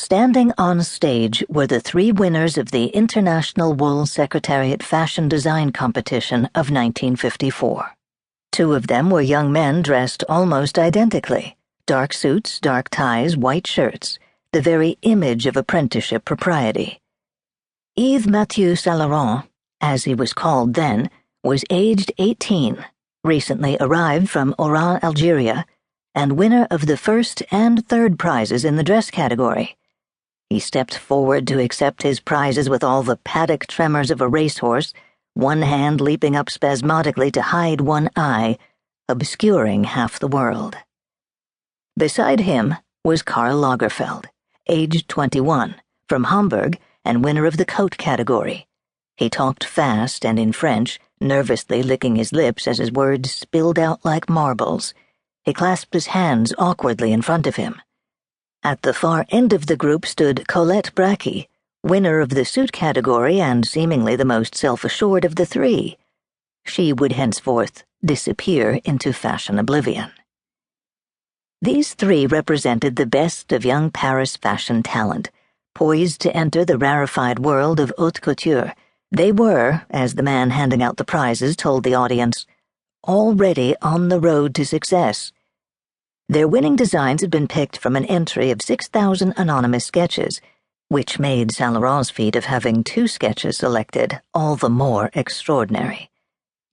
Standing on stage were the three winners of the International Wool Secretariat Fashion Design Competition of 1954. Two of them were young men dressed almost identically, dark suits, dark ties, white shirts, the very image of apprenticeship propriety. Yves Mathieu Saint Laurent, as he was called then, was aged 18, recently arrived from Oran, Algeria, and winner of the first and third prizes in the dress category. He stepped forward to accept his prizes with all the paddock tremors of a racehorse, one hand leaping up spasmodically to hide one eye, obscuring half the world. Beside him was Karl Lagerfeld, aged 21, from Hamburg and winner of the coat category. He talked fast and in French, nervously licking his lips as his words spilled out like marbles. He clasped his hands awkwardly in front of him. At the far end of the group stood Colette Bracky, winner of the suit category and seemingly the most self-assured of the three. She would henceforth disappear into fashion oblivion. These three represented the best of young Paris fashion talent, poised to enter the rarefied world of haute couture. They were, as the man handing out the prizes told the audience, already on the road to success. Their winning designs had been picked from an entry of 6,000 anonymous sketches, which made Saint Laurent's feat of having 2 sketches selected all the more extraordinary.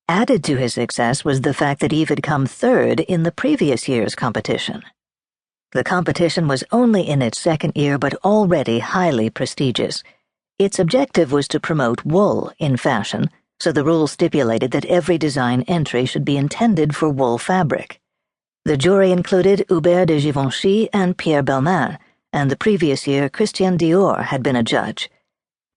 Added to his success was the fact that Yves had come third in the previous year's competition. The competition was only in its second year but already highly prestigious. Its objective was to promote wool in fashion, so the rules stipulated that every design entry should be intended for wool fabric. The jury included Hubert de Givenchy and Pierre Bellemin, and the previous year Christian Dior had been a judge.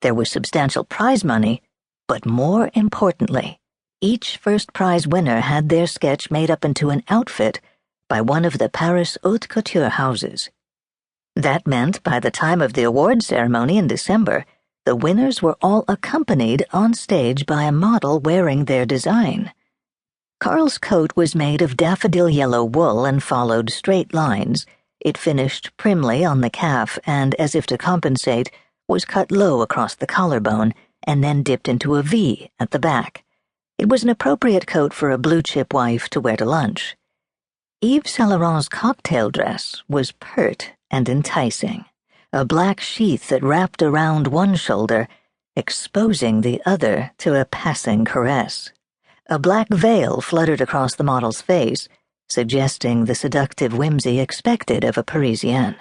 There was substantial prize money, but more importantly, each first prize winner had their sketch made up into an outfit by one of the Paris haute couture houses. That meant by the time of the award ceremony in December, the winners were all accompanied on stage by a model wearing their design. Karl's coat was made of daffodil yellow wool and followed straight lines. It finished primly on the calf and, as if to compensate, was cut low across the collarbone and then dipped into a V at the back. It was an appropriate coat for a blue-chip wife to wear to lunch. Yves Saint Laurent's cocktail dress was pert and enticing, a black sheath that wrapped around one shoulder, exposing the other to a passing caress. A black veil fluttered across the model's face, suggesting the seductive whimsy expected of a Parisienne.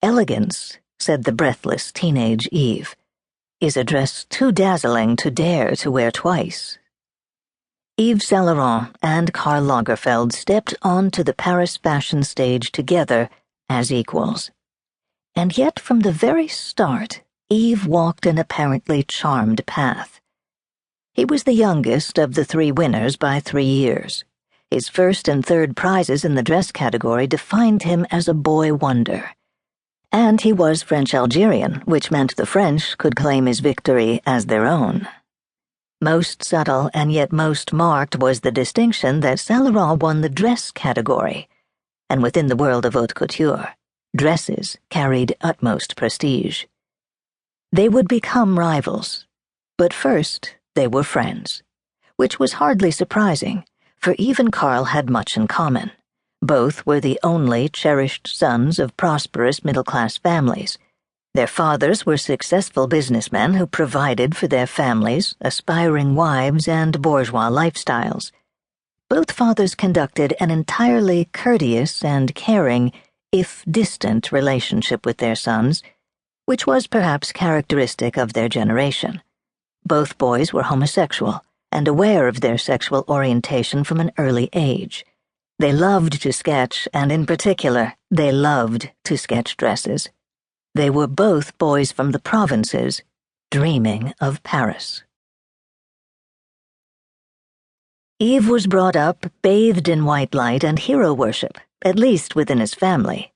Elegance, said the breathless teenage Yves, is a dress too dazzling to dare to wear twice. Yves Saint Laurent and Karl Lagerfeld stepped onto the Paris fashion stage together as equals. And yet from the very start, Yves walked an apparently charmed path. He was the youngest of the three winners by 3 years. His first and third prizes in the dress category defined him as a boy wonder. And he was French-Algerian, which meant the French could claim his victory as their own. Most subtle and yet most marked was the distinction that Saint Laurent won the dress category, and within the world of haute couture, dresses carried utmost prestige. They would become rivals, but first they were friends, which was hardly surprising, for Yves and Karl had much in common. Both were the only cherished sons of prosperous middle-class families. Their fathers were successful businessmen who provided for their families, aspiring wives, and bourgeois lifestyles. Both fathers conducted an entirely courteous and caring, if distant, relationship with their sons, which was perhaps characteristic of their generation. Both boys were homosexual and aware of their sexual orientation from an early age. They loved to sketch, and in particular, they loved to sketch dresses. They were both boys from the provinces, dreaming of Paris. Yves was brought up, bathed in white light and hero worship, at least within his family.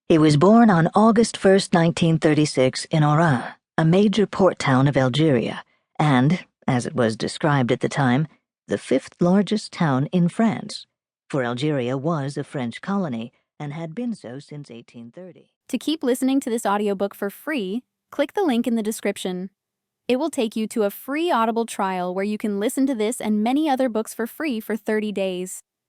He was born on August 1st, 1936, in Oran, a major port town of Algeria, and, as it was described at the time, the 5th largest town in France, for Algeria was a French colony and had been so since 1830. To keep listening to this audiobook for free, click the link in the description. It will take you to a free Audible trial where you can listen to this and many other books for free for 30 days.